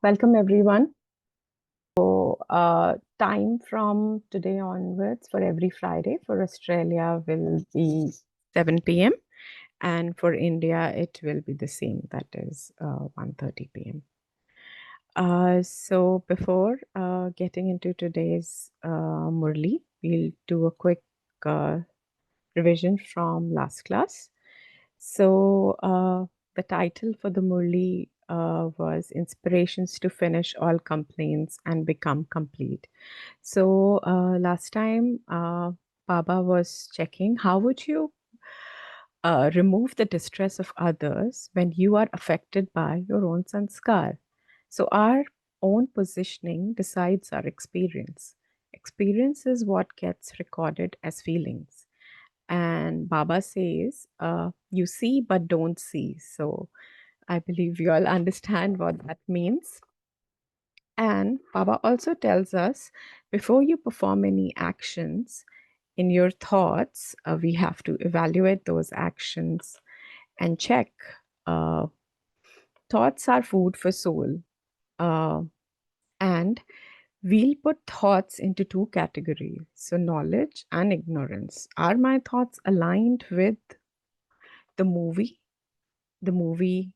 Welcome everyone. Time from today onwards for every Friday for Australia will be 7 p.m. and for India it will be the same, that is 1:30 p.m. So before getting into today's Murli, we'll do a quick uh, revision from last class. So the title for the Murli was Inspirations to Finish All Complaints and Become Complete. So last time Baba was checking how would you remove the distress of others when you are affected by your own sanskar. So our own positioning decides our experience. Experience is what gets recorded as feelings. And Baba says, you see but don't see. So I believe you all understand what that means. And Baba also tells us before you perform any actions in your thoughts, we have to evaluate those actions and check. Uh, Thoughts are food for soul. Uh, and we'll put thoughts into two categories, so knowledge and ignorance. Are my thoughts aligned with the movie? The movie,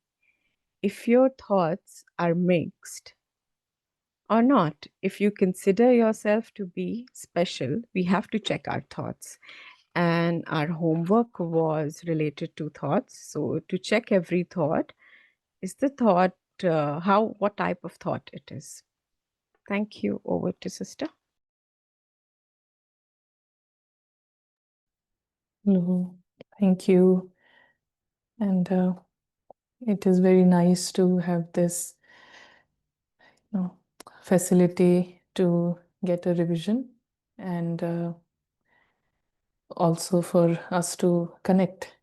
if your thoughts are mixed or not, if you consider yourself to be special, we have to check our thoughts. And our homework was related to thoughts. So to check every thought, is the thought what type of thought it is? Thank you. Over to sister. Hello, thank you. And it is very nice to have this facility to get a revision and also for us to connect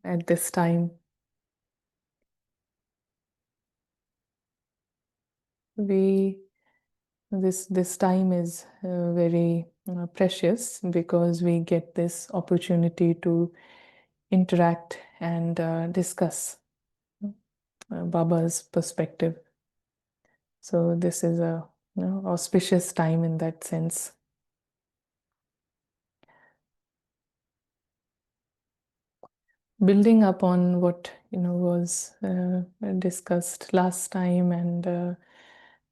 at this time. This time is very precious because we get this opportunity to interact and discuss Baba's perspective. So this is a auspicious time in that sense. Building upon what was discussed last time and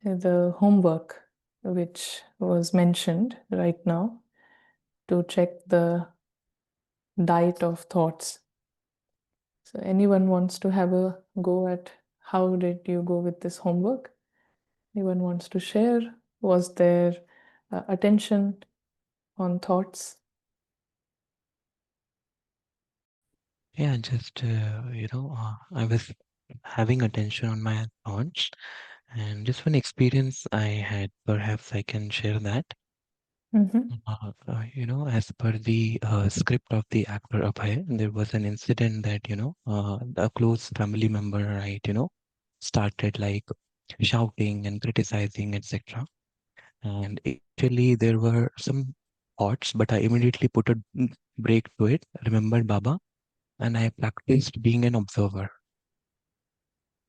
the homework which was mentioned right now to check the diet of thoughts. So anyone wants to have a go at how did you go with this homework? Anyone wants to share? Was there attention on thoughts? Yeah, just I was having attention on my thoughts, and just one experience I had. Perhaps I can share that. As per the script of the actor Abhay, there was an incident that a close family member, right, started like shouting and criticizing, etc. And initially there were some thoughts, but I immediately put a break to it. Remembered Baba, and I practiced being an observer.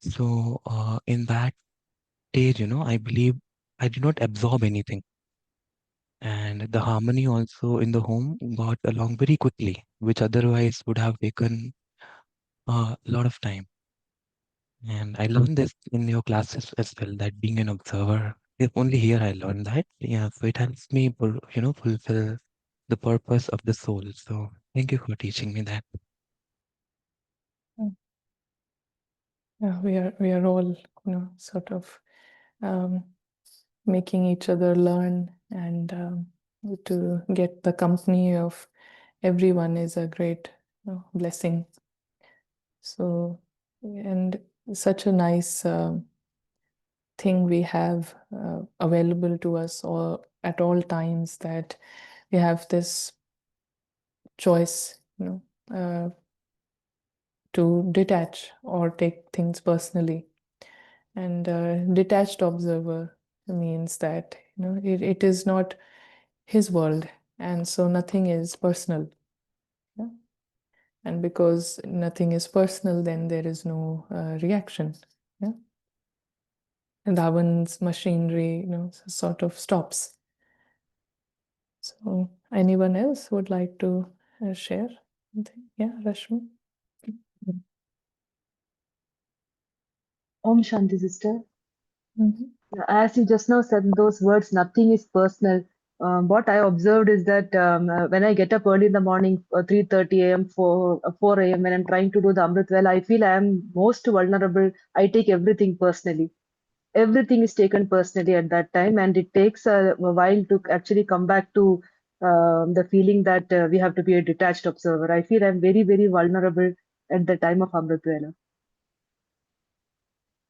So in that stage, I believe I did not absorb anything. And the harmony also in the home got along very quickly, which otherwise would have taken a lot of time. And I learned this in your classes as well, that being an observer, if only here I learned that. Yeah, so it helps me, fulfill the purpose of the soul. So thank you for teaching me that. Yeah, we are all sort of um, making each other learn, and to get the company of everyone is a great blessing. So, and such a nice thing we have available to us all at all times, that we have this choice to detach or take things personally. And detached observer means that it is not his world, and so nothing is personal. Yeah? And because nothing is personal, then there is no reaction. Yeah? Ravan's machinery, sort of stops. So, anyone else would like to share something? Yeah, Rashmi. Om Shanti, sister. Mm-hmm. As you just now said those words, nothing is personal. What I observed is that when I get up early in the morning, 3:30 a.m., 4 a.m., when I'm trying to do the Amrit well, I feel I am most vulnerable. I take everything personally. Everything is taken personally at that time, and it takes a while to actually come back to the feeling that we have to be a detached observer. I feel I'm very, very vulnerable at the time of Amrit Vela.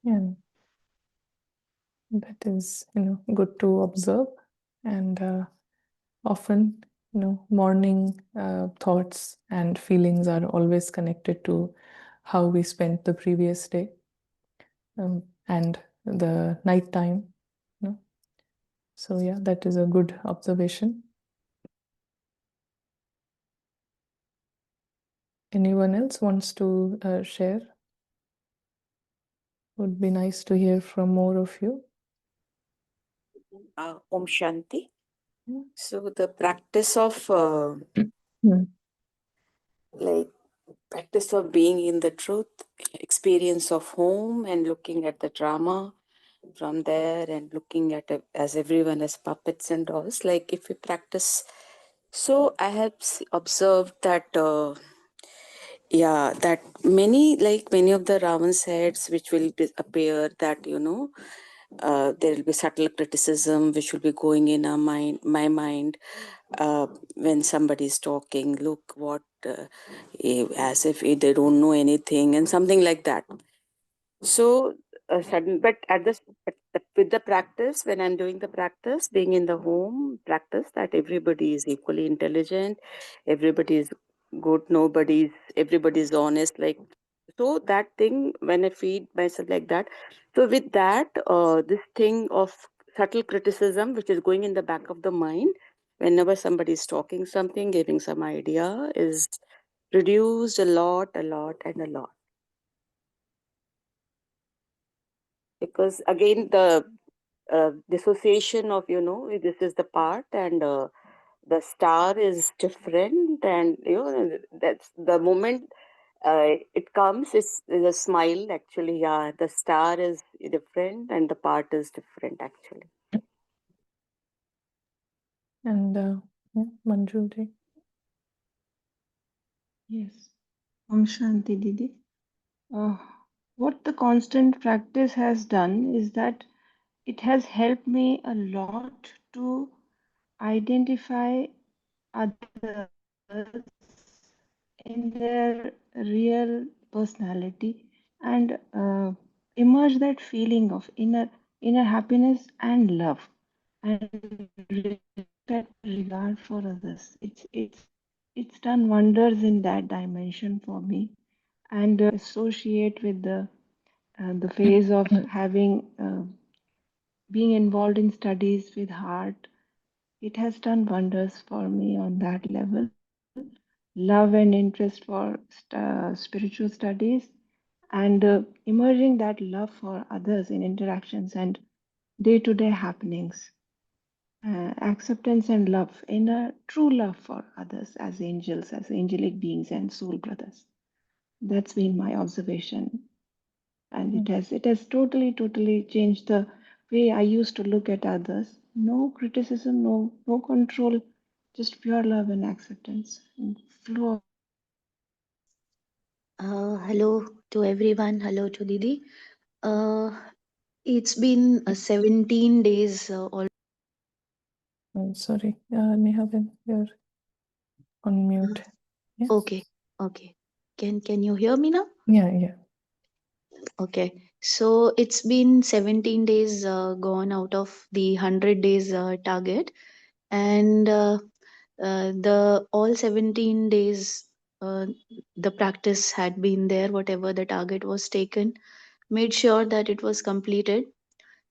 Yeah, that is, good to observe. And often, morning thoughts and feelings are always connected to how we spent the previous day, and the night time. So yeah, that is a good observation. Anyone else wants to share? Would be nice to hear from more of you. Om Shanti. Yeah. So the practice of Hmm. like practice of being in the truth, experience of home and looking at the drama from there and looking at as everyone as puppets and dolls. Like if we practice, so I have observed that that many of the Ravan's heads which will appear, that there will be subtle criticism which will be going in my mind, when somebody is talking, look what as if they don't know anything and something like that. So sudden, but with the practice, when I'm doing the practice, being in the home practice, that everybody is equally intelligent, everybody is good, everybody is honest. Like, so that thing, when I feed myself like that, so with that, this thing of subtle criticism, which is going in the back of the mind, whenever somebody is talking something, giving some idea, is reduced a lot, and a lot. Because again the dissociation of this is the part, and the star is different, and that's the moment it comes is a smile actually. Yeah, the star is different and the part is different actually. And yeah, Manju. Yes. Om Shanti Didi. Uh, what the constant practice has done is that it has helped me a lot to identify others in their real personality and emerge that feeling of inner happiness and love and respect, regard for others. It's done wonders in that dimension for me, and associate with the phase of having being involved in studies with heart. It has done wonders for me on that level. Love and interest for spiritual studies, and emerging that love for others in interactions and day-to-day happenings. Acceptance and love, inner true love for others as angels, as angelic beings and soul brothers. That's been my observation, and it has totally changed the way I used to look at others. No criticism, no control, just pure love and acceptance and flow. Hello to everyone. Hello to Didi. Uh, it's been 17 days. Sorry, Neha, you're on mute. Yeah. Okay, okay. Can you hear me now? Yeah. Okay. So it's been 17 days gone out of the 100 days target, and the all 17 days the practice had been there. Whatever the target was taken, made sure that it was completed.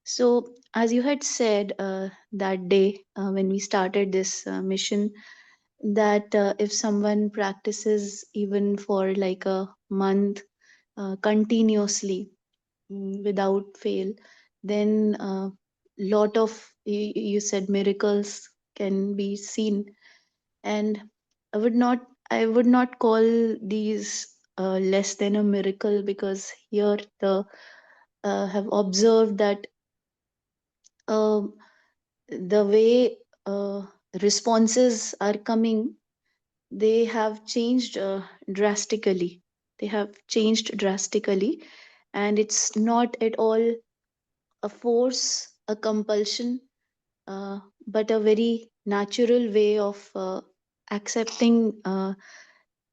So, as you had said that day when we started this mission, that if someone practices even for like a month continuously, without fail, then lot of, you said, miracles can be seen. And I would not call these less than a miracle, because here the have observed that uh, the way responses are coming, they have changed drastically. They have changed drastically, and it's not at all a force, a compulsion, but a very natural way of accepting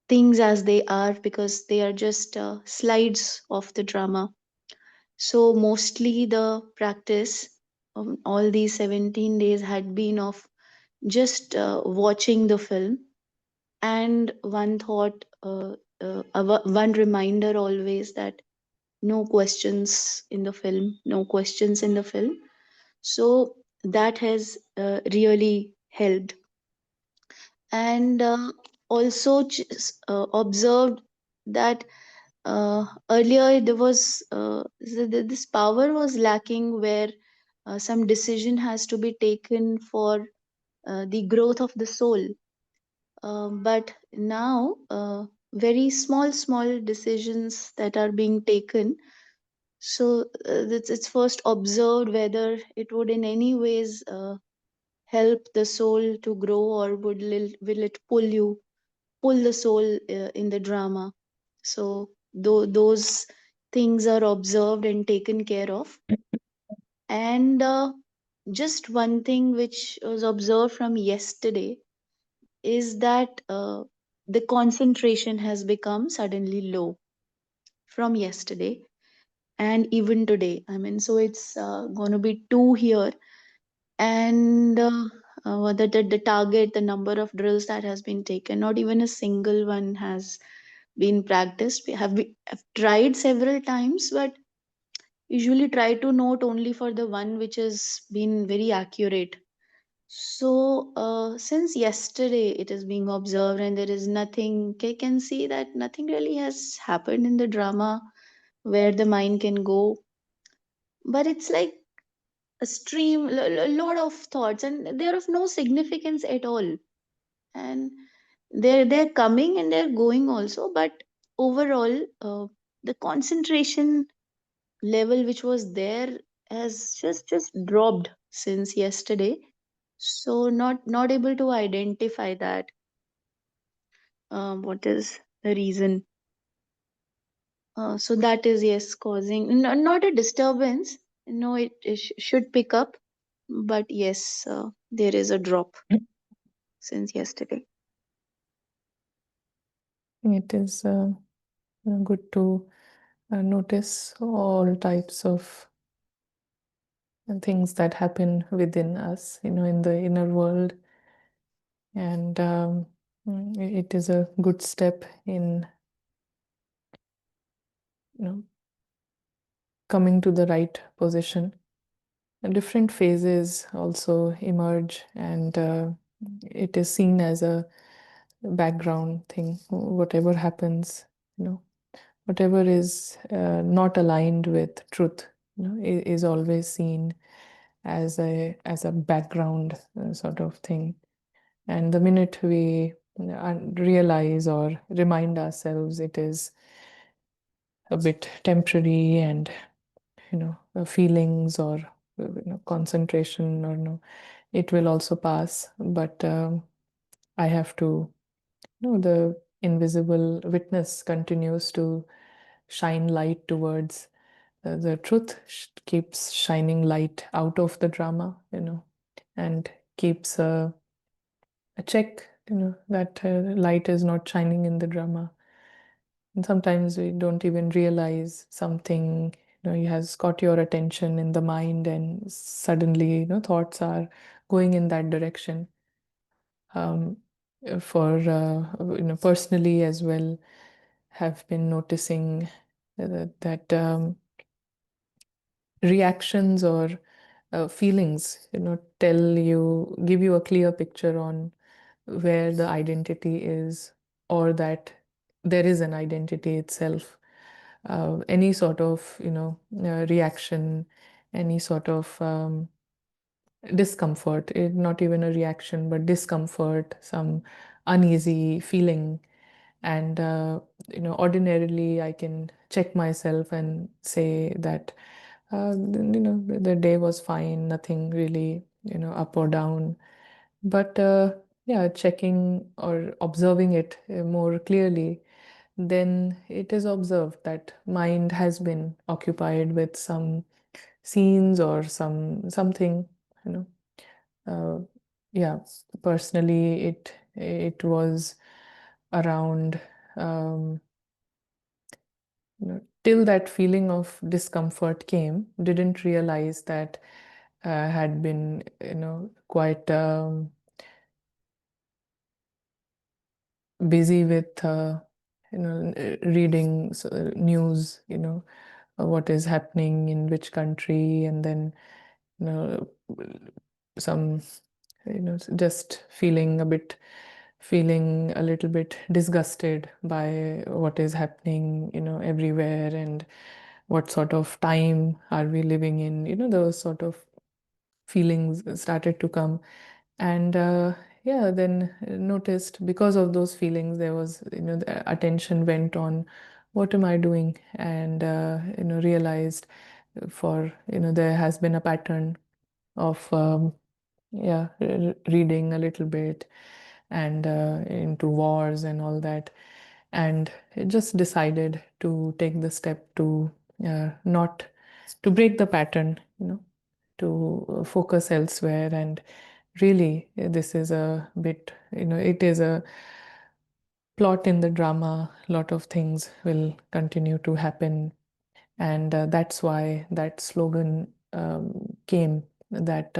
things as they are, because they are just slides of the drama. So, mostly the practice all these 17 days had been of just watching the film, and one thought, one reminder always, that no questions in the film, no questions in the film. So that has really helped. And also observed that earlier there was this power was lacking, where some decision has to be taken for the growth of the soul. But now, very small decisions that are being taken. So it's first observed whether it would in any ways help the soul to grow, or will it pull the soul in the drama. So those things are observed and taken care of. And just one thing which was observed from yesterday is that the concentration has become suddenly low from yesterday and even today. I mean, so it's going to be two here. And the target, the number of drills that has been taken, not even a single one has been practiced. We have tried several times, but usually try to note only for the one which has been very accurate. So, since yesterday it is being observed, and there is nothing, I can see that nothing really has happened in the drama where the mind can go. But it's like a stream, a lot of thoughts, and they're of no significance at all. And they're coming and they're going also. But overall, the concentration level which was there has just dropped since yesterday. So not able to identify that what is the reason. So that is, yes, causing not a disturbance. No, it should pick up, but yes, there is a drop since yesterday. It is good to notice all types of things that happen within us, in the inner world. And it is a good step in, coming to the right position. And different phases also emerge, and it is seen as a background thing. Whatever happens, whatever is not aligned with truth, is always seen as a background sort of thing. And the minute we realize or remind ourselves it is a bit temporary, and feelings or concentration, or it will also pass. But I have to, the invisible witness continues to shine light towards the truth, keeps shining light out of the drama, and keeps a check, that light is not shining in the drama. And sometimes we don't even realize something, has caught your attention in the mind, and suddenly, thoughts are going in that direction. Um, for personally as well, have been noticing that reactions or feelings, give you a clear picture on where the identity is, or that there is an identity itself. Any sort of reaction, any sort of discomfort, not even a reaction, but discomfort, some uneasy feeling. And ordinarily I can check myself and say that the day was fine, nothing really up or down. But yeah, checking or observing it more clearly, then it is observed that mind has been occupied with some scenes or something, you know. Uh, yeah, personally, it was around um, till that feeling of discomfort came. Didn't realize that had been quite busy with reading news, what is happening in which country, and then you know some just feeling a little bit disgusted by what is happening everywhere, and what sort of time are we living in, those sort of feelings started to come. And yeah, then noticed because of those feelings there was the attention went on what am I doing, and realized for there has been a pattern of yeah, reading a little bit and into wars and all that, and just decided to take the step to not to break the pattern, to focus elsewhere. And really, this is a bit, it is a plot in the drama. A lot of things will continue to happen, and that's why that slogan came, that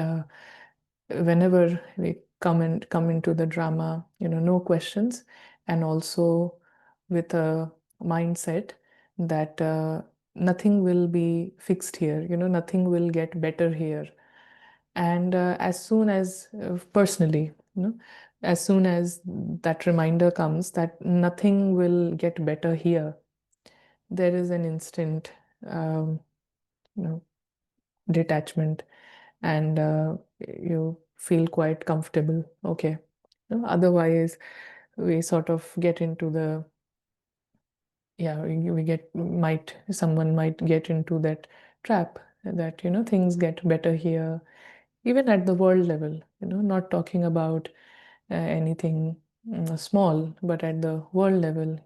whenever we come into the drama, no questions, and also with a mindset that nothing will be fixed here, nothing will get better here. And as soon as personally, as soon as that reminder comes that nothing will get better here, there is an instant um, you know detachment, and you feel quite comfortable. Okay. Otherwise we sort of get into the, yeah, we get might someone might get into that trap that things get better here, even at the world level, not talking about anything small, but at the world level,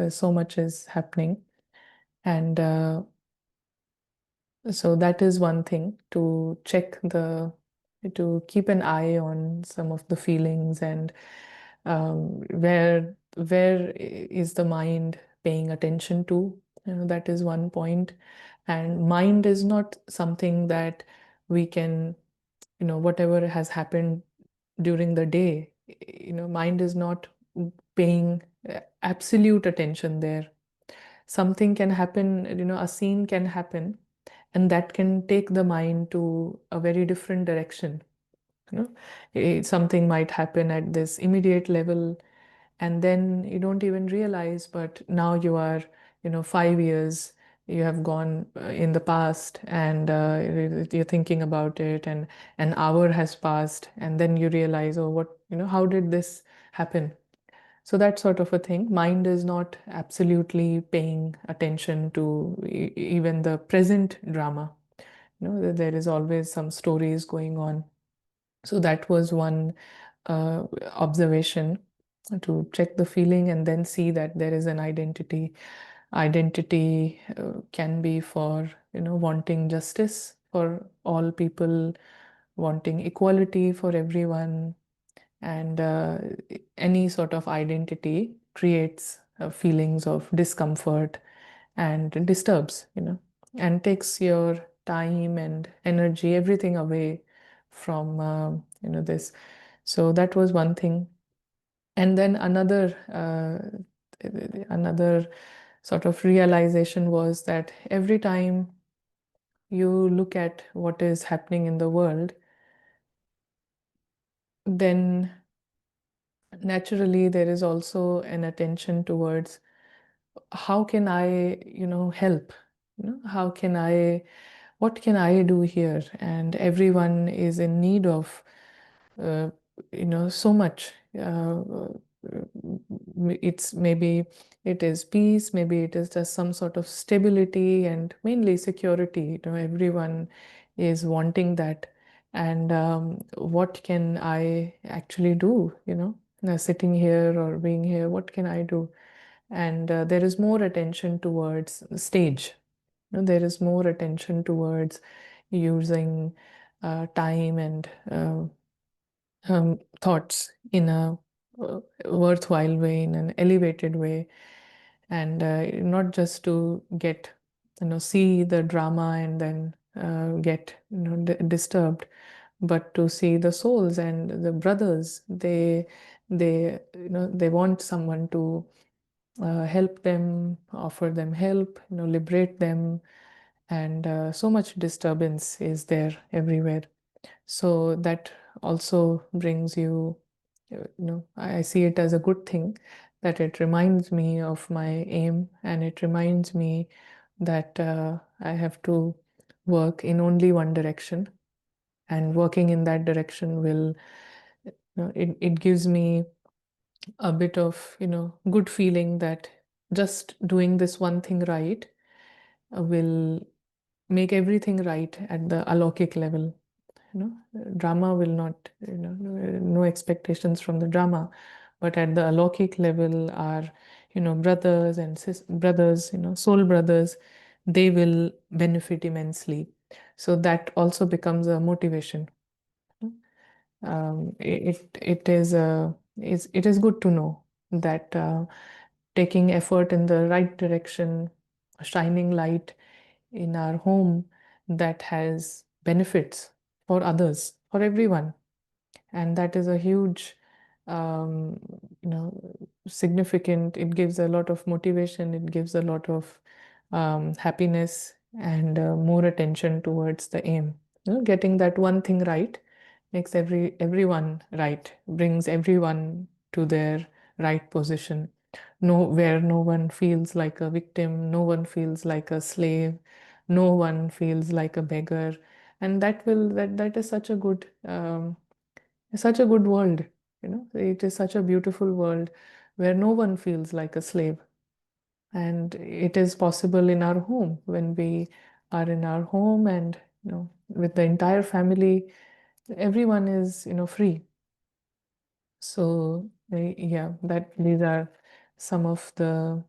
so much is happening. And so that is one thing, to to keep an eye on some of the feelings, and where is the mind paying attention to. That is one point. And mind is not something that we can, whatever has happened during the day, mind is not paying absolute attention there. Something can happen, a scene can happen, and that can take the mind to a very different direction. Something might happen at this immediate level, and then you don't even realize, but now you are 5 years you have gone in the past, and you're thinking about it, and an hour has passed, and then you realize, oh, what, how did this happen? So that sort of a thing. Mind is not absolutely paying attention to even the present drama. There is always some stories going on. So that was one observation, to check the feeling and then see that there is an identity. Identity can be for wanting justice for all people, wanting equality for everyone, and any sort of identity creates feelings of discomfort and disturbs, and takes your time and energy, everything away from this. So that was one thing. And then another sort of realization was that every time you look at what is happening in the world, then naturally there is also an attention towards how can I help, how can I, what can I do here? And everyone is in need of so much. It's maybe it is peace, maybe it is just some sort of stability and mainly security. Everyone is wanting that. And what can I actually do? Sitting here or being here, what can I do? And there is more attention towards the stage. There is more attention towards using time and thoughts in a worthwhile way, in an elevated way, and not just to get, see the drama and then get, disturbed, but to see the souls and the brothers. They want someone to help them, offer them help, liberate them, and so much disturbance is there everywhere. So that also brings you, I see it as a good thing, that it reminds me of my aim, and it reminds me that I have to work in only one direction, and working in that direction will, it gives me a bit of, good feeling that just doing this one thing right will make everything right at the alokik level. Drama will not, no expectations from the drama, but at the alokik level, our, brothers and brothers, soul brothers, they will benefit immensely. So that also becomes a motivation. It is good to know that taking effort in the right direction, shining light in our home, that has benefits for others, for everyone. And that is a huge, um, significant, it gives a lot of motivation, it gives a lot of happiness, and more attention towards the aim. Getting that one thing right makes everyone right, brings everyone to their right position. Where no one feels like a victim, no one feels like a slave, no one feels like a beggar. And that is such a good world. It is such a beautiful world where no one feels like a slave. And it is possible in our home, when we are in our home, and with the entire family, everyone is free. So yeah, these are some of the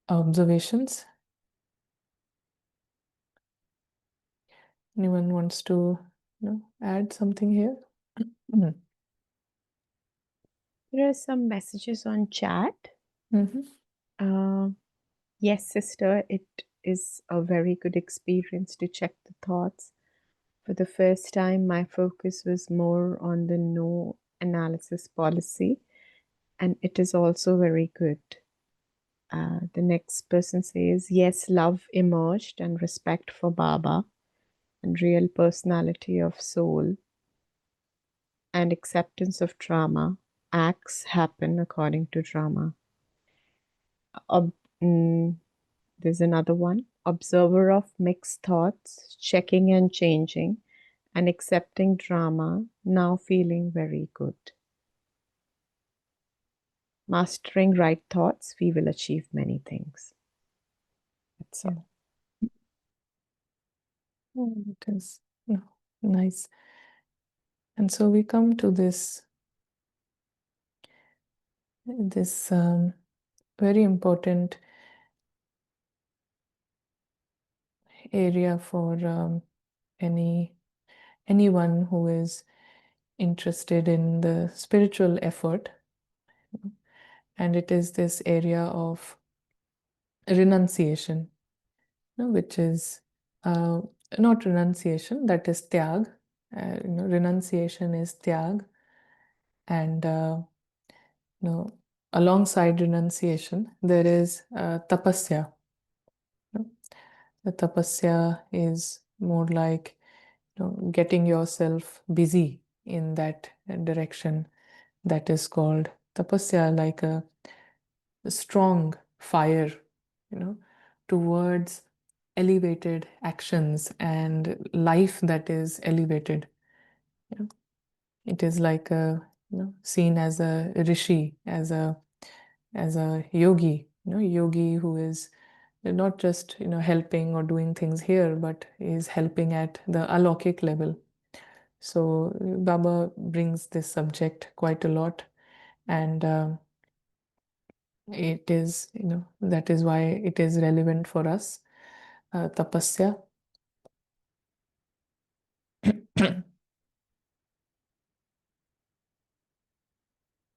observations. Anyone wants to add something here? There are some messages on chat. Mhm. Yes, sister, it is a very good experience to check the thoughts. For the first time, my focus was more on the no analysis policy, and it is also very good. The next person says, yes, love emerged and respect for Baba and real personality of soul and acceptance of drama. Acts happen according to drama. Ob- there's another one. Observer of mixed thoughts, checking and changing, and accepting drama, now feeling very good. Mastering right thoughts, we will achieve many things. That's all. It is nice. And so we come to this very important area for anyone who is interested in the spiritual effort. And it is this area of renunciation, which is not renunciation, that is tyag. Renunciation is tyag. And alongside renunciation, there is tapasya. The tapasya is more like getting yourself busy in that direction. That is called tapasya, like a strong fire, towards elevated actions and life that is elevated. Yeah. It is like a, seen as a rishi, as a yogi, yogi who is not just helping or doing things here, but is helping at the alokik level. So Baba brings this subject quite a lot, and it is, that is why it is relevant for us. Tapasya.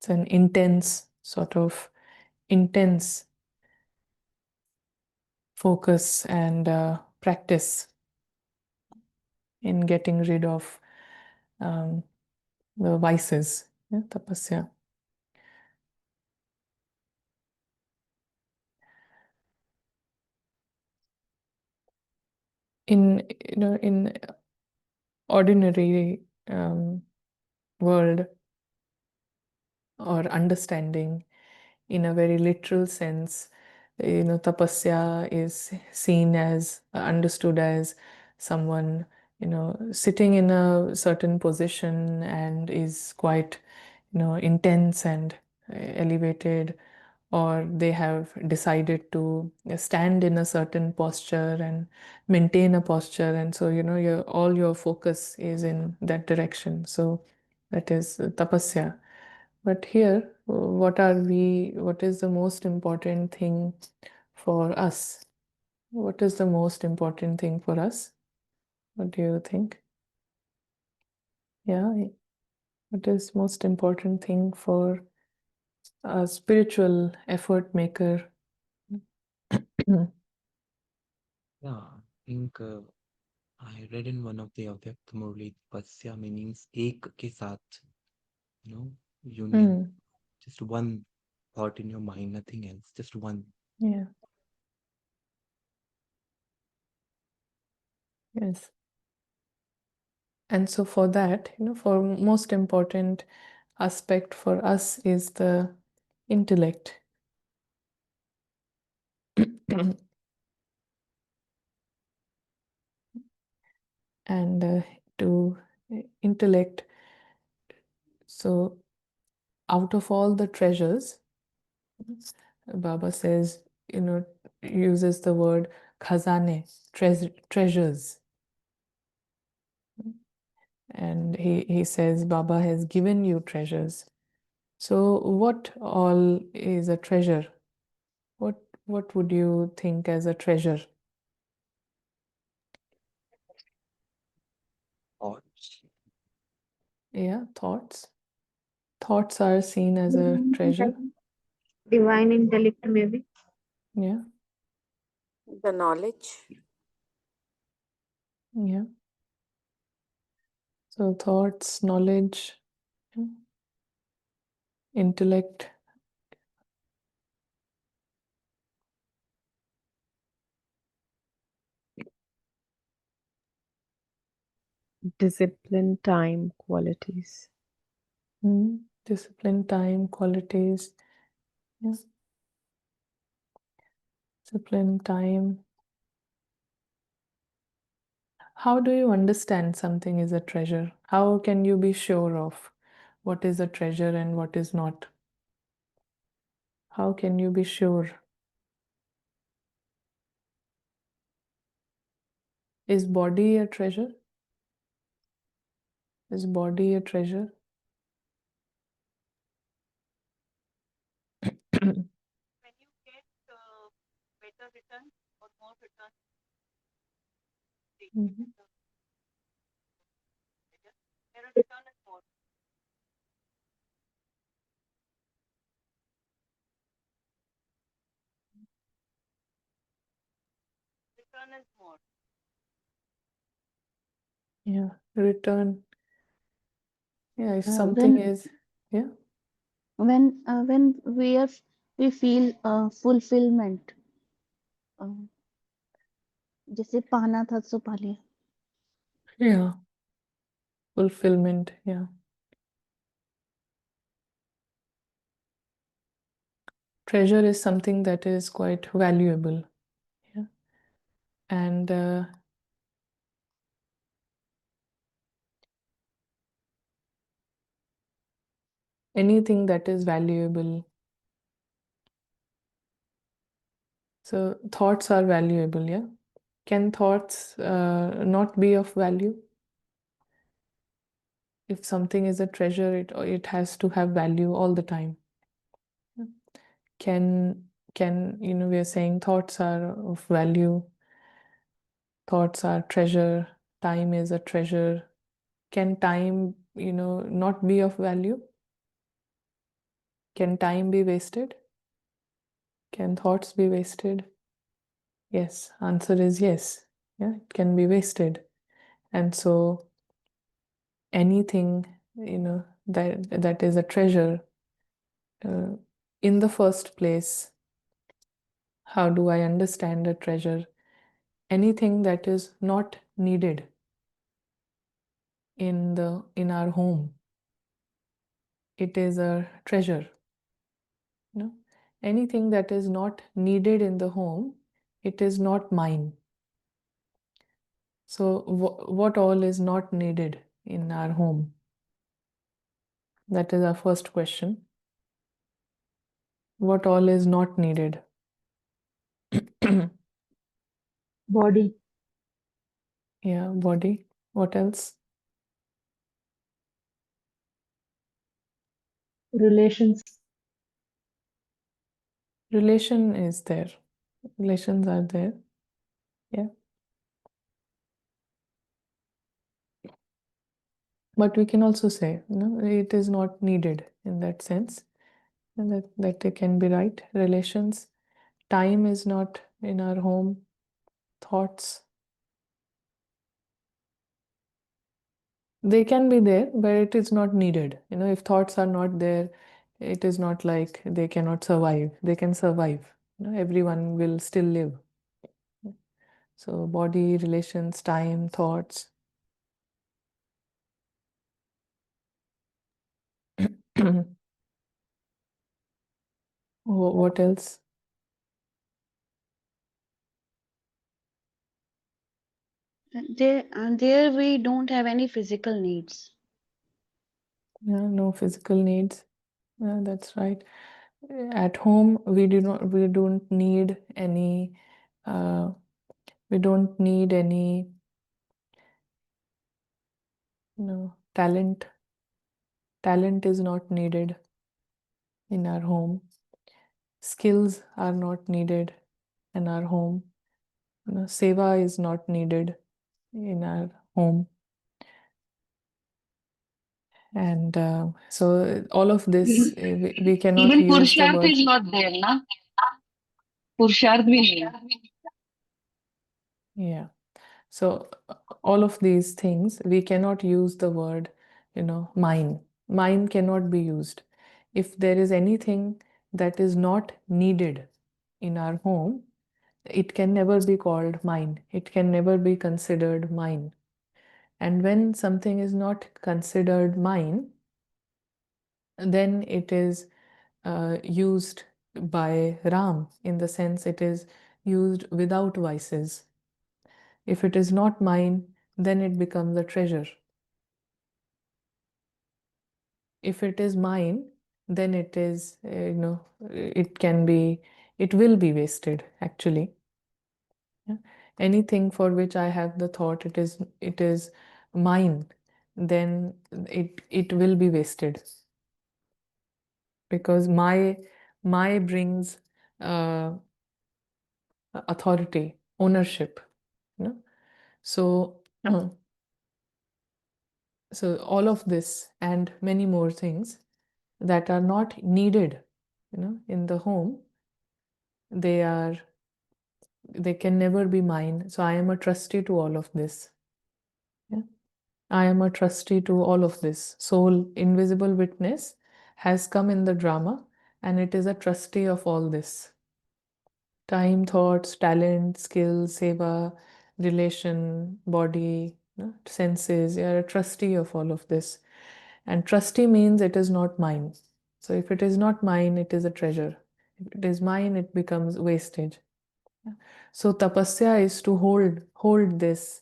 It's an intense intense focus and practice in getting rid of the vices. Yeah, tapasya. In ordinary world or understanding, in a very literal sense, tapasya is seen as, understood as someone sitting in a certain position and is quite intense and elevated, or they have decided to stand in a certain posture and maintain a posture, and so all your focus is in that direction. So that is tapasya. But here, what is the most important thing for us? What is the most important thing for us? What do you think? Yeah, what is most important thing for a spiritual effort maker? Yeah, I think I read in one of the Avyakt Murli, Pasya meanings ek ke saath, union, just one thought in your mind, nothing else, just one. Yeah. Yes. And so for that, for most important aspect for us is the intellect. And to intellect, so out of all the treasures, Baba says, uses the word khazane, treasures. And he says, Baba has given you treasures. So what all is a treasure? What would you think as a treasure? Thoughts. Yeah, thoughts. Thoughts are seen as a treasure. Divine intellect, maybe. Yeah. The knowledge. Yeah. So thoughts, knowledge, intellect. Discipline, time, qualities. Discipline, time, qualities. Yes. Discipline, time. How do you understand something is a treasure? How can you be sure of what is a treasure and what is not? How can you be sure? Is body a treasure? Is body a treasure? When you get better return or more return, there are return is more. Return is more. Yeah, return. Yeah, if something is, yeah. When we feel fulfillment, जैसे पाना था सो पा लिया. Yeah. Fulfillment, yeah. Treasure is something that is quite valuable. Yeah. And anything that is valuable. So thoughts are valuable, yeah? Can thoughts not be of value? If something is a treasure, it has to have value all the time. Can we are saying thoughts are of value, thoughts are treasure, time is a treasure. Can time, not be of value? Can time be wasted? Can thoughts be wasted? Yes, answer is yes. Yeah, it can be wasted. And so anything, that is a treasure, in the first place, how do I understand a treasure? Anything that is not needed in our home, it is a treasure. Anything that is not needed in the home, it is not mine. So what all is not needed in our home? That is our first question. What all is not needed? Body. Yeah, body. What else? Relations. Relation is there. Relations are there. Yeah. But we can also say, it is not needed in that sense. And that can be right. Relations. Time is not in our home. Thoughts. They can be there, but it is not needed. If thoughts are not there, it is not like they cannot survive. They can survive. Everyone will still live. So body, relations, time, thoughts. What else? There we don't have any physical needs. Yeah, no physical needs. Yeah, that's right. At home, we don't need any, we don't need any, talent. Talent is not needed in our home. Skills are not needed in our home. Seva is not needed in our home. And so all of this, we cannot Even use the Purusharth word. is not there, na? Purusharth bhi nahi hai. Yeah. So all of these things, we cannot use the word, mine. Mine cannot be used. If there is anything that is not needed in our home, it can never be called mine. It can never be considered mine. And when something is not considered mine, then it is used by Ram, in the sense it is used without vices. If it is not mine, then it becomes a treasure. If it is mine, then it is, it will be wasted, actually. Yeah? Anything for which I have the thought it is mine, then it will be wasted, because my brings uh, authority, ownership. So so all of this and many more things that are not needed, in the home, they can never be mine. So I am a trustee to all of this. Yeah? I am a trustee to all of this. Soul, invisible witness, has come in the drama, and it is a trustee of all this. Time, thoughts, talent, skills, seva, relation, body, senses. You are a trustee of all of this. And trustee means it is not mine. So if it is not mine, it is a treasure. If it is mine, it becomes wastage. Yeah. So tapasya is to hold this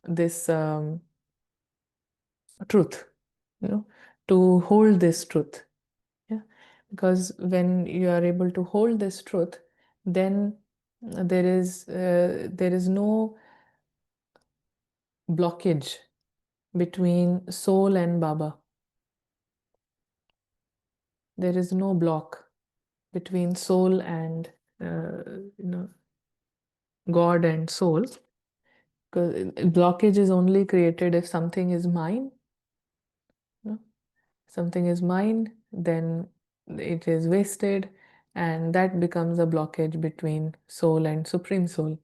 this truth, to hold this truth. Yeah, because when you are able to hold this truth, then there is no blockage between soul and Baba. There is no block between soul and God and soul. Because blockage is only created if something is mine. Something is mine, then it is wasted, and that becomes a blockage between soul and Supreme Soul.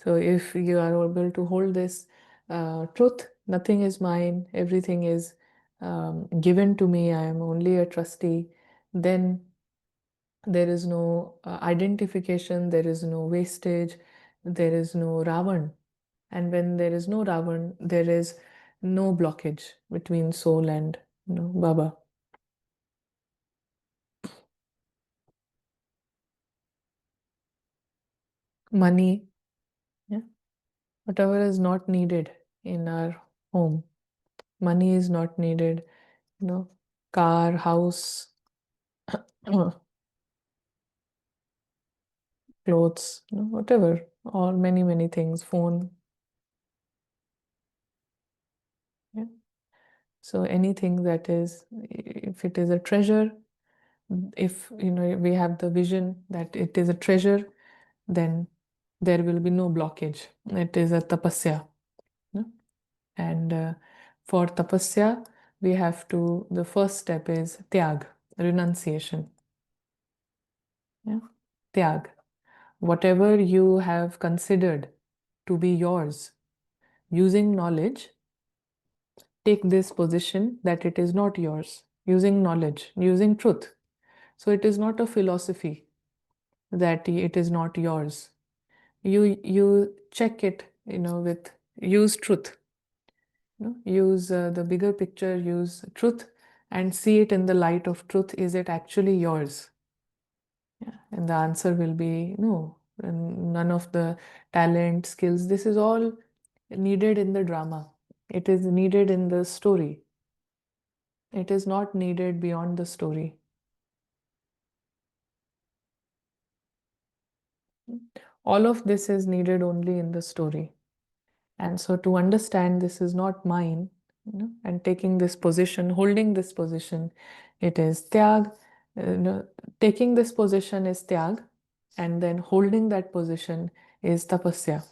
So if you are able to hold this truth, nothing is mine, everything is given to me, I am only a trustee, then there is no identification, there is no wastage, there is no Ravan. And when there is no Ravan, there is no blockage between soul and Baba. Money, yeah, whatever is not needed in our home. Money is not needed, car, house, clothes, whatever, or many things, phone. Yeah. So anything that is, if it is a treasure, if we have the vision that it is a treasure, then there will be no blockage. It is a tapasya. And for tapasya, we have to, the first step is tyag, renunciation. Yeah? Tyag. Whatever you have considered to be yours, using knowledge, take this position that it is not yours, using knowledge, using truth. So it is not a philosophy that it is not yours. You check it, with use truth. Use the bigger picture, use truth, and see it in the light of truth. Is it actually yours? Yeah. And the answer will be no. And none of the talent, skills, this is all needed in the drama. It is needed in the story. It is not needed beyond the story. All of this is needed only in the story. And so to understand this is not mine, and taking this position, holding this position, it is tyag. Taking this position is tyag, and then holding that position is tapasya.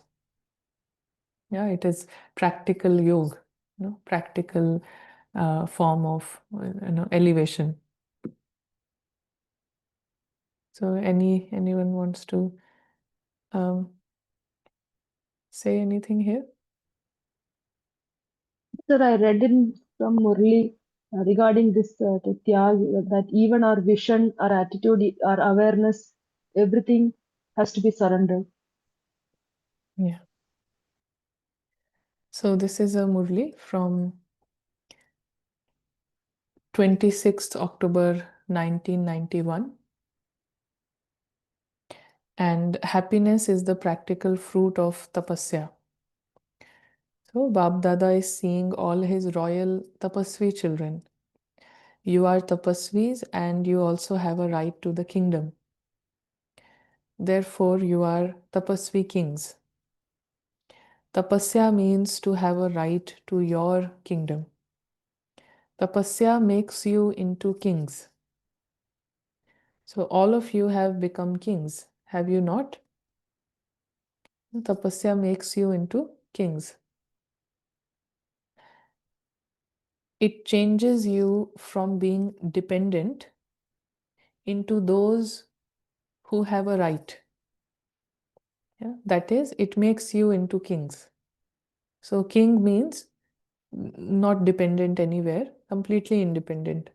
Yeah, it is practical yoga, practical form of elevation. So anyone wants to say anything here? Sir, I read in from Murli regarding this tyag, that even our vision, our attitude, our awareness, everything has to be surrendered. Yeah. So this is a Murli from 26th October 1991. And happiness is the practical fruit of tapasya. So Bab Dada is seeing all his royal tapasvi children. You are tapasvis and you also have a right to the kingdom. Therefore, you are tapasvi kings. Tapasya means to have a right to your kingdom. Tapasya makes you into kings. So all of you have become kings, have you not? Tapasya makes you into kings. It changes you from being dependent into those who have a right. Yeah? That is, it makes you into kings. So king means not dependent anywhere, completely independent.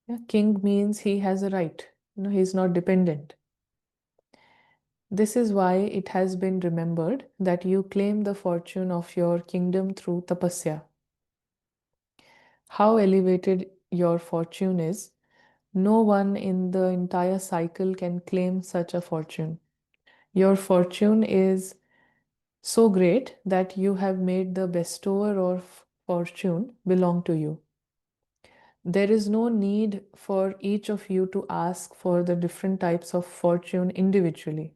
Yeah? King means he has a right. He's not dependent. This is why it has been remembered that you claim the fortune of your kingdom through tapasya. How elevated your fortune is No one in the entire cycle can claim such a fortune. Your fortune is so great that you have made the bestower of fortune belong to you. There is no need for each of you to ask for the different types of fortune individually.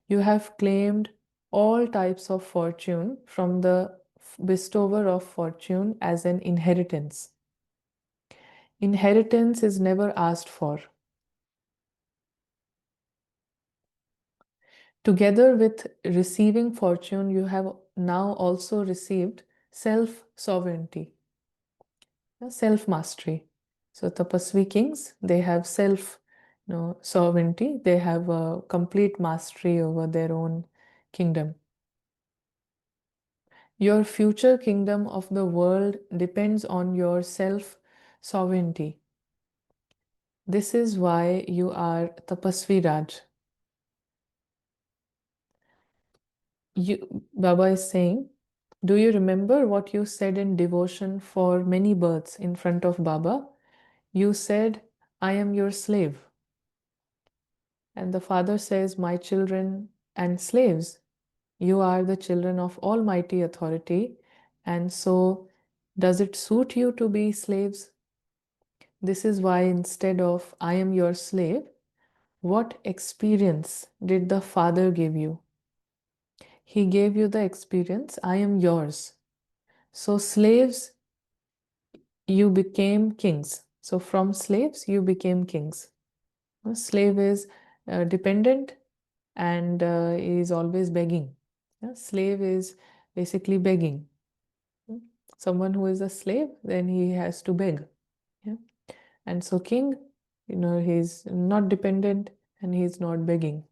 You have claimed all types of fortune from the bestower of fortune as an inheritance. Inheritance is never asked for. Together with receiving fortune, you have now also received self-sovereignty, self-mastery. So Tapasvi kings, they have sovereignty. They have a complete mastery over their own kingdom. Your future kingdom of the world depends on your self-sovereignty. This is why you are Tapasvi Raj. Baba is saying, do you remember what you said in devotion for many births in front of Baba? You said, I am your slave. And the father says, my children and slaves, you are the children of Almighty Authority. And so, does it suit you to be slaves? This is why instead of, I am your slave, what experience did the Father give you? He gave you the experience, I am yours. So slaves, you became kings. So from slaves, you became kings. A slave is dependent and is always begging. Slave is basically begging. Someone who is a slave, then he has to beg. Yeah? And so king, he's not dependent and he's not begging.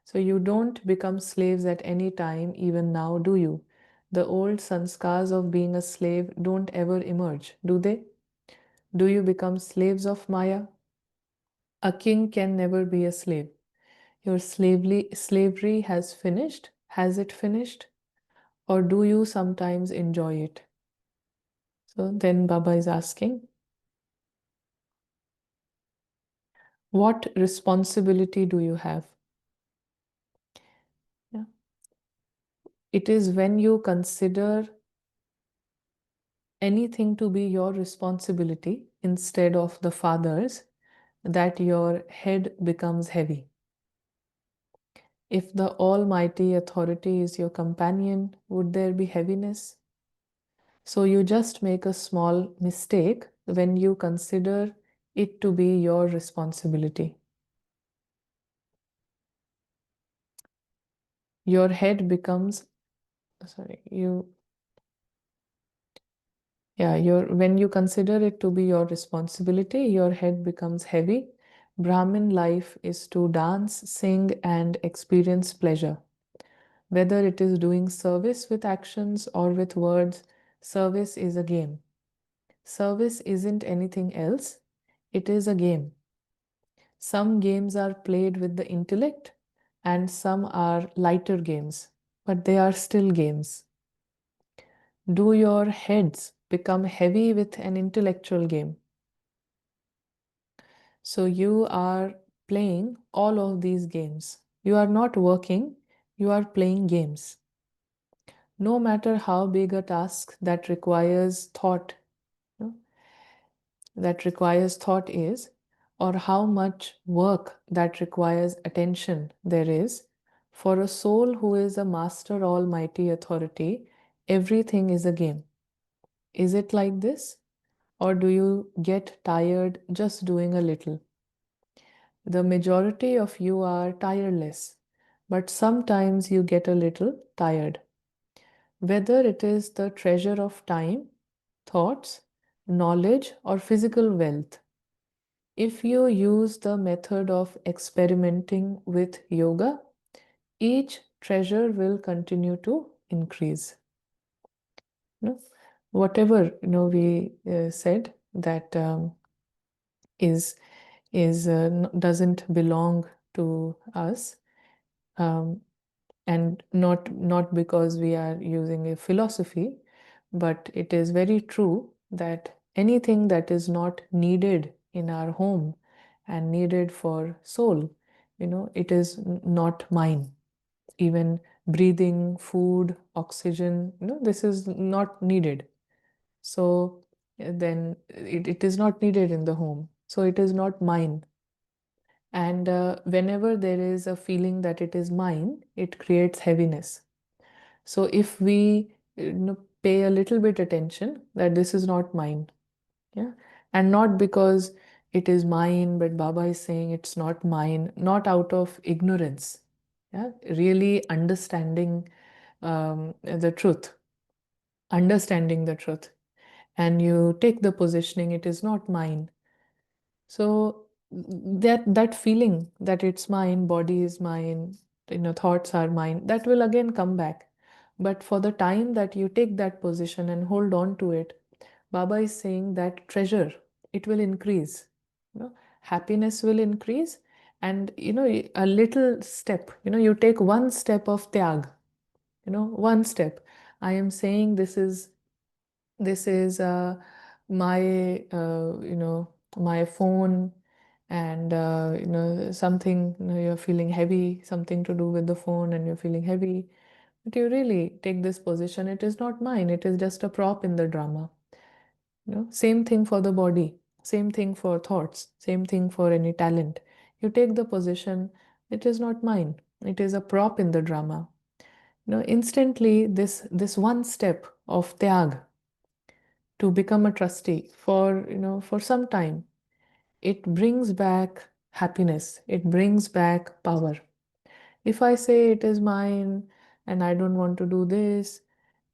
So you don't become slaves at any time, even now, do you? The old sanskars of being a slave don't ever emerge, do they? Do you become slaves of Maya? A king can never be a slave. Your slavery has finished. Has it finished? Or do you sometimes enjoy it? So then Baba is asking, what responsibility do you have? Yeah. It is when you consider anything to be your responsibility instead of the Father's that your head becomes heavy. If the Almighty Authority is your companion, would there be heaviness? So you just make a small mistake when you consider it to be your responsibility. Your head becomes, when you consider it to be your responsibility, your head becomes heavy. Brahmin life is to dance, sing, and experience pleasure. Whether it is doing service with actions or with words, service is a game. Service isn't anything else, it is a game. Some games are played with the intellect and some are lighter games, but they are still games. Do your heads become heavy with an intellectual game? So you are playing all of these games. You are not working, you are playing games. No matter how big a task that requires thought, is, or how much work that requires attention there is, for a soul who is a master almighty authority, everything is a game. Is it like this? Or do you get tired just doing a little? The majority of you are tireless, but sometimes you get a little tired. Whether it is the treasure of time, thoughts, knowledge, or physical wealth, if you use the method of experimenting with yoga, each treasure will continue to increase. Whatever we said that is doesn't belong to us, and not because we are using a philosophy, but it is very true that anything that is not needed in our home and needed for soul, it is not mine. Even breathing, food, oxygen, this is not needed. So then it is not needed in the home. So it is not mine. And whenever there is a feeling that it is mine, it creates heaviness. So if we pay a little bit attention that this is not mine, yeah, and not because it is mine, but Baba is saying it's not mine, not out of ignorance, yeah, really understanding the truth, and you take the positioning, it is not mine. So that feeling that it's mine, body is mine, thoughts are mine, that will again come back. But for the time that you take that position and hold on to it, Baba is saying that treasure, it will increase. Happiness will increase, and a little step. You take one step of tyag. One step. I am saying this is my my phone, and something, you're feeling heavy, something to do with the phone, and you're feeling heavy, but you really take this position, it is not mine, it is just a prop in the drama. Same thing for the body, same thing for thoughts, same thing for any talent. You take the position, it is not mine, it is a prop in the drama. Instantly this one step of tyag, to become a trustee for some time, it brings back happiness, it brings back power. If I say it is mine and I don't want to do this,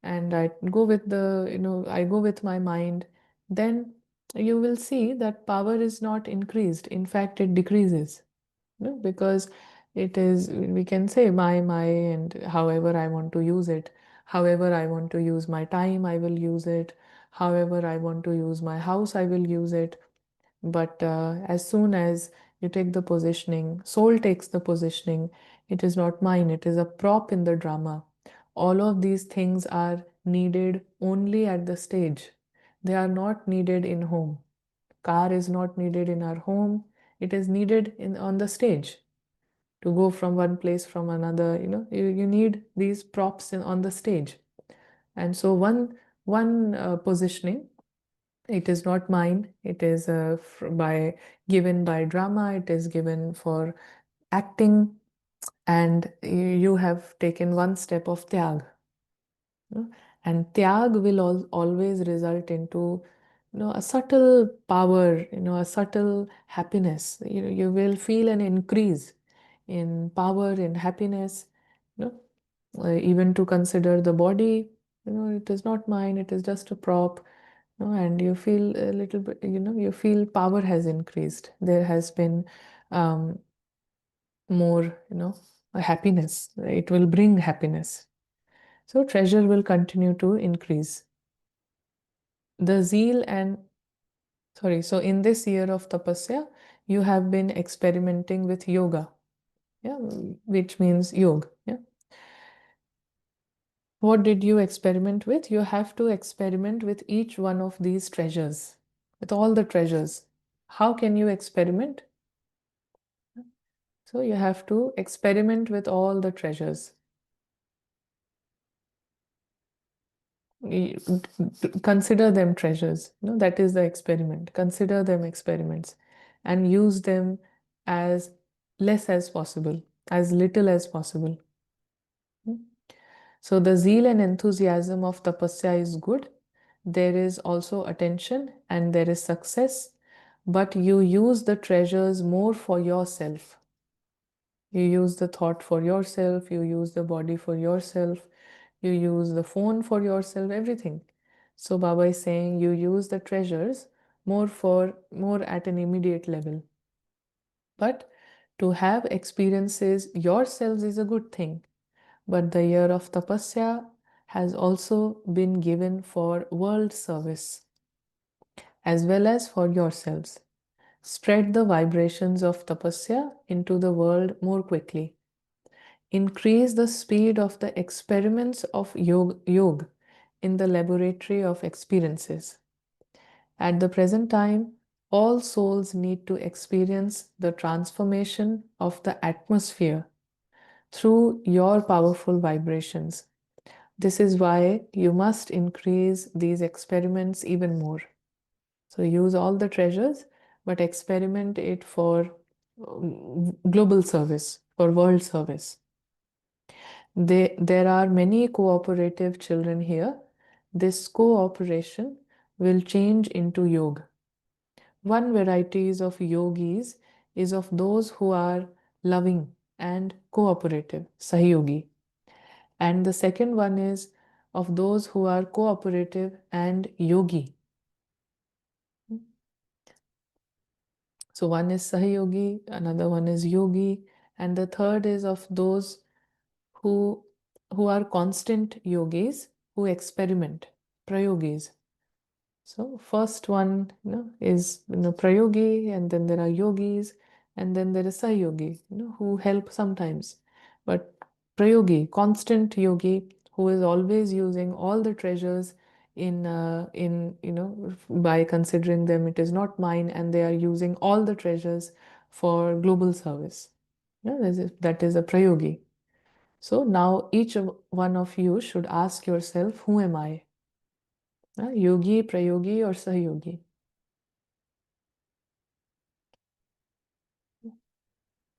and I go with I go with my mind, then you will see that power is not increased. In fact, it decreases. Because it is, we can say my, and however I want to use it, however I want to use my time, I will use it, however I want to use my house, I will use it. But as soon as you take the positioning, soul takes the positioning, it is not mine, it is a prop in the drama. All of these things are needed only at the stage. They are not needed in home. Car is not needed in our home. It is needed on the stage to go from one place from another. You need these props on the stage. And so one positioning, it is not mine, it is given by drama, it is given for acting, and you have taken one step of tyag. And tyag will always result into a subtle power, a subtle happiness. You will feel an increase in power, in happiness. Even to consider the body, it is not mine, it is just a prop. And you feel a little bit, you feel power has increased. There has been um, more, a happiness. It will bring happiness. So treasure will continue to increase. The zeal and, sorry, so in this year of tapasya, you have been experimenting with yoga, yeah, which means yoga, yeah. What did you experiment with? You have to experiment with each one of these treasures, with all the treasures. How can you experiment? So you have to experiment with all the treasures. Consider them treasures. That is the experiment. Consider them experiments and use them as less as possible, as little as possible. So the zeal and enthusiasm of tapasya is good. There is also attention and there is success, but you use the treasures more for yourself. You use the thought for yourself, you use the body for yourself, you use the phone for yourself, everything. So Baba is saying you use the treasures more at an immediate level. But to have experiences yourselves is a good thing. But the year of tapasya has also been given for world service as well as for yourselves. Spread the vibrations of tapasya into the world more quickly. Increase the speed of the experiments of yoga in the laboratory of experiences. At the present time, All souls need to experience the transformation of the atmosphere through your powerful vibrations. This is why you must increase these experiments even more. So use all the treasures, but experiment it for global service, for world service. There are many cooperative children here. This cooperation will change into yoga. One varieties of yogis is of those who are loving and cooperative, sahiyogi. And the second one is of those who are cooperative and yogi. So one is sahiyogi, another one is yogi, and the third is of those who are constant yogis, who experiment, prayogis. So first one is prayogi, and then there are yogis, and then there is sahiyogi, who help sometimes. But prayogi, constant yogi, who is always using all the treasures in by considering them it is not mine, and they are using all the treasures for global service. That is a prayogi. So now each one of you should ask yourself, who am I? Yogi, prayogi, or sahiyogi?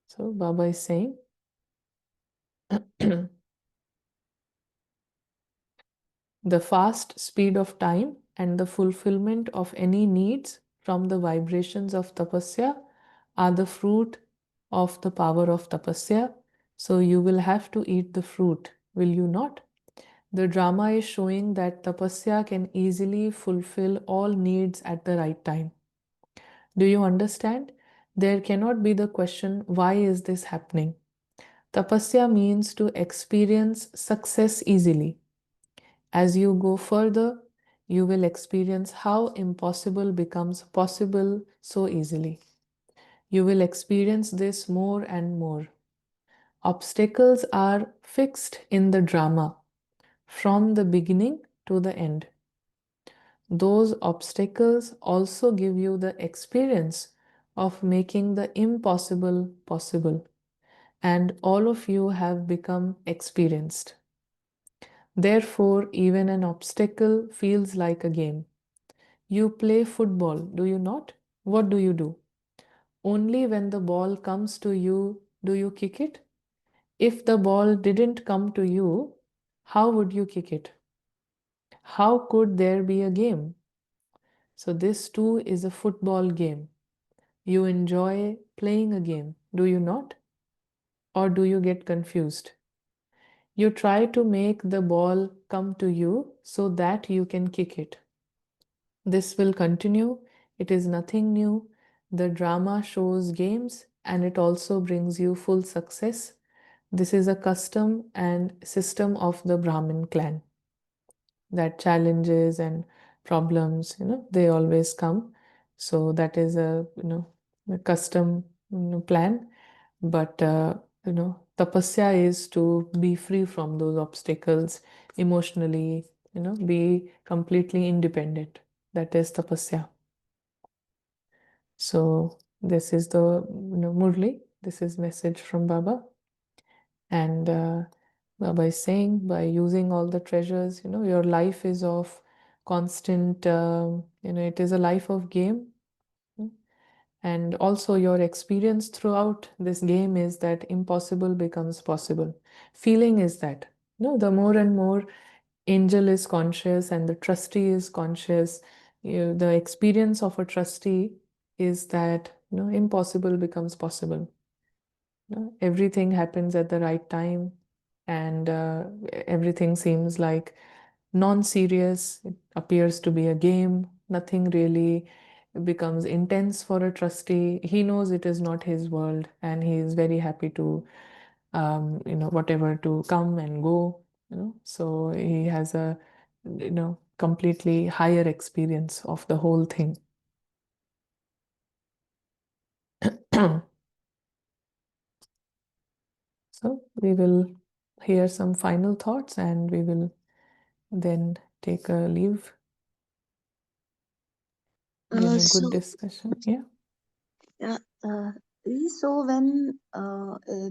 So Baba is saying, the fast speed of time and the fulfillment of any needs from the vibrations of tapasya are the fruit of the power of tapasya. So you will have to eat the fruit, will you not? The drama is showing that tapasya can easily fulfill all needs at the right time. Do you understand? There cannot be the question, why is this happening? Tapasya means to experience success easily. As you go further, you will experience how impossible becomes possible so easily. You will experience this more and more. Obstacles are fixed in the drama from the beginning to the end. Those obstacles also give you the experience of making the impossible possible, and all of you have become experienced. Therefore, even an obstacle feels like a game. You play football, do you not? What do you do? Only when the ball comes to you do you kick it. If the ball didn't come to you, how would you kick it? How could there be a game? So this too is a football game. You enjoy playing a game, do you not? Or do you get confused? You try to make the ball come to you so that you can kick it. This will continue. It is nothing new. The drama shows games and it also brings you full success. This is a custom and system of the Brahmin clan, that challenges and problems, they always come. So that is a custom plan. But tapasya is to be free from those obstacles emotionally, be completely independent. That is tapasya. So this is the Murli. This is message from Baba. And Baba is saying, by using all the treasures, your life is of constant, it is a life of game. And also your experience throughout this game is that impossible becomes possible. Feeling is that, the more and more angel is conscious and the trustee is conscious, the experience of a trustee is that, impossible becomes possible. Everything happens at the right time, and everything seems like non-serious. It appears to be a game. Nothing really becomes intense for a trustee. He knows it is not his world, and he is very happy to, whatever, to come and go. So he has a, completely higher experience of the whole thing. So we will hear some final thoughts and we will then take a leave. been a So good discussion. Yeah. Yeah, so when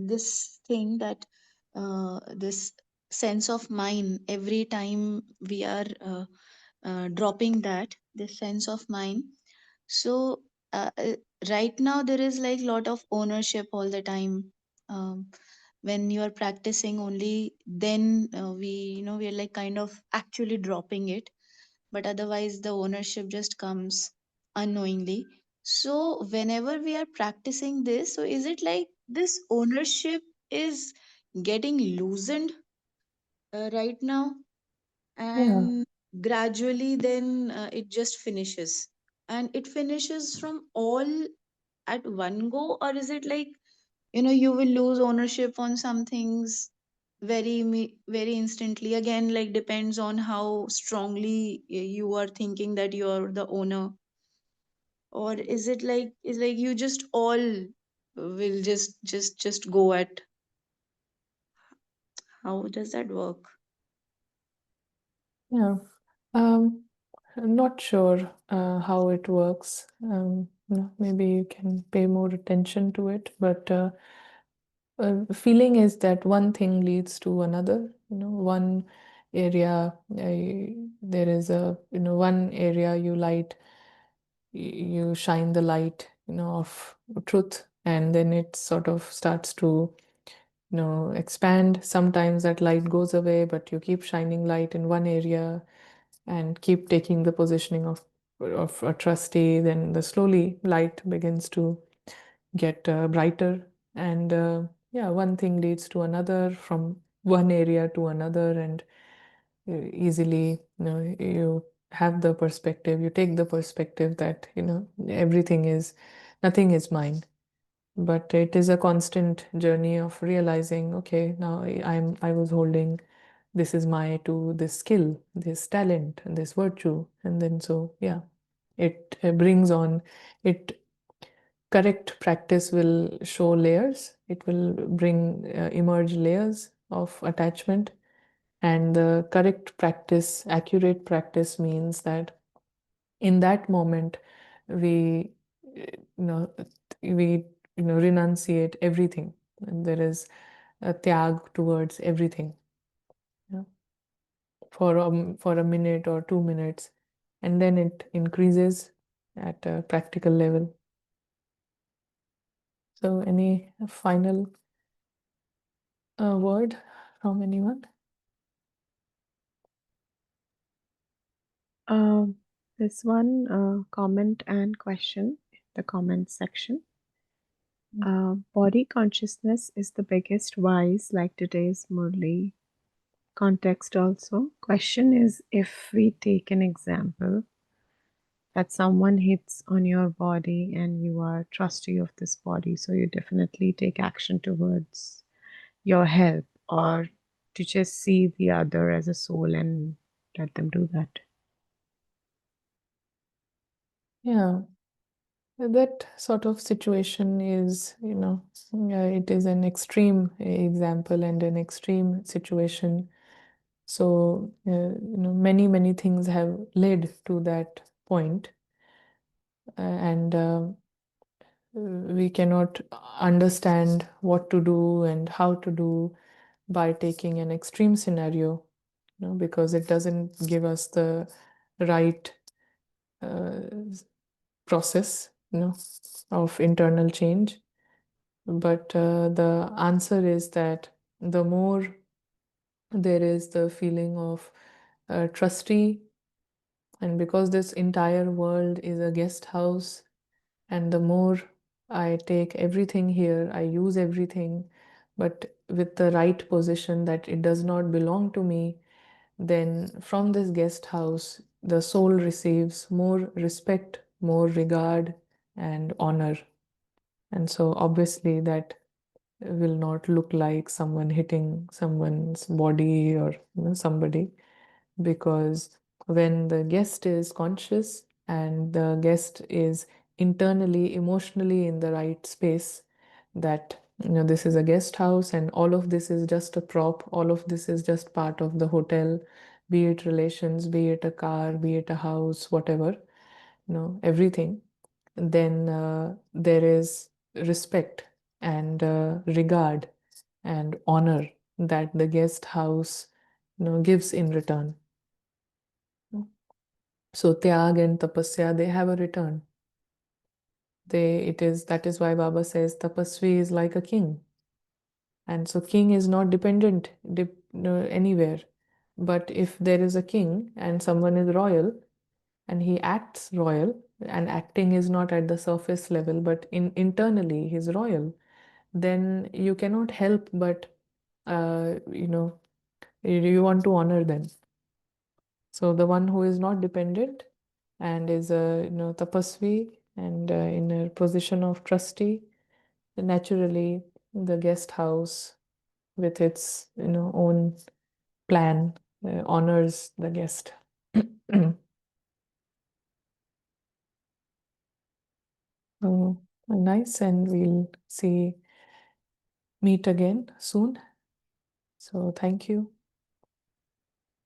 this thing that this sense of mine, every time we are dropping that, this sense of mine. So right now there is like lot of ownership all the time. When you are practicing only, then we are like kind of actually dropping it, but otherwise the ownership just comes unknowingly. So whenever we are practicing this, so is it like this ownership is getting loosened right now, Yeah. and gradually then it just finishes, and it finishes from all at one go, or is it like you will lose ownership on some things very instantly, again like depends on how strongly you are thinking that you're the owner, or is like you just all will just go at, how does that work? Yeah. Um, not sure how it works. Maybe you can pay more attention to it, but feeling is that one thing leads to another. One area, there is one area you light, you shine the light, of truth, and then it sort of starts to, expand. Sometimes that light goes away, but you keep shining light in one area and keep taking the positioning of a trustee. Then the slowly light begins to get brighter, and yeah, one thing leads to another, from one area to another, and easily, you have the perspective, you take the perspective that everything is, nothing is mine. But it is a constant journey of realizing, okay, now I was holding, this is my, to this skill, this talent, and this virtue, and then so yeah, it brings on it. Correct practice will show layers. It will bring emerge layers of attachment. And the correct practice, accurate practice, means that in that moment we you know we renunciate everything, and there is a tyag towards everything, yeah, for a minute or 2 minutes, and then it increases at a practical level. So any final word from anyone? There's one comment and question in the comment section. Body consciousness is the biggest wise, like today's Murli context also. Question is, if we take an example that someone hits on your body and you are trustee of this body, so you definitely take action towards your help, or to just see the other as a soul and let them do that. Yeah, that sort of situation is, it is an extreme example and an extreme situation. So, many things have led to that point, and we cannot understand what to do and how to do by taking an extreme scenario, because it doesn't give us the right uh, process, of internal change. But the answer is that the more there is the feeling of trustee, and because this entire world is a guest house, and the more I take everything here, I use everything, but with the right position that it does not belong to me, then from this guest house, the soul receives more respect, more regard, and honor. And so obviously that will not look like someone hitting someone's body or somebody, because when the guest is conscious and the guest is internally, emotionally in the right space, that this is a guest house and all of this is just a prop, all of this is just part of the hotel, be it relations, be it a car, be it a house, whatever, everything, then there is respect and regard and honor that the guest house gives in return. So tyag and tapasya, they have a return. That is why Baba says tapasvi is like a king. And so king is not dependent anywhere. But if there is a king and someone is royal and he acts royal, and acting is not at the surface level, but internally he's royal, then you cannot help but, you want to honor them. So the one who is not dependent and is a tapasvi and in a position of trustee, naturally the guest house with its own plan honors the guest. Nice, and we'll meet again soon. So thank you.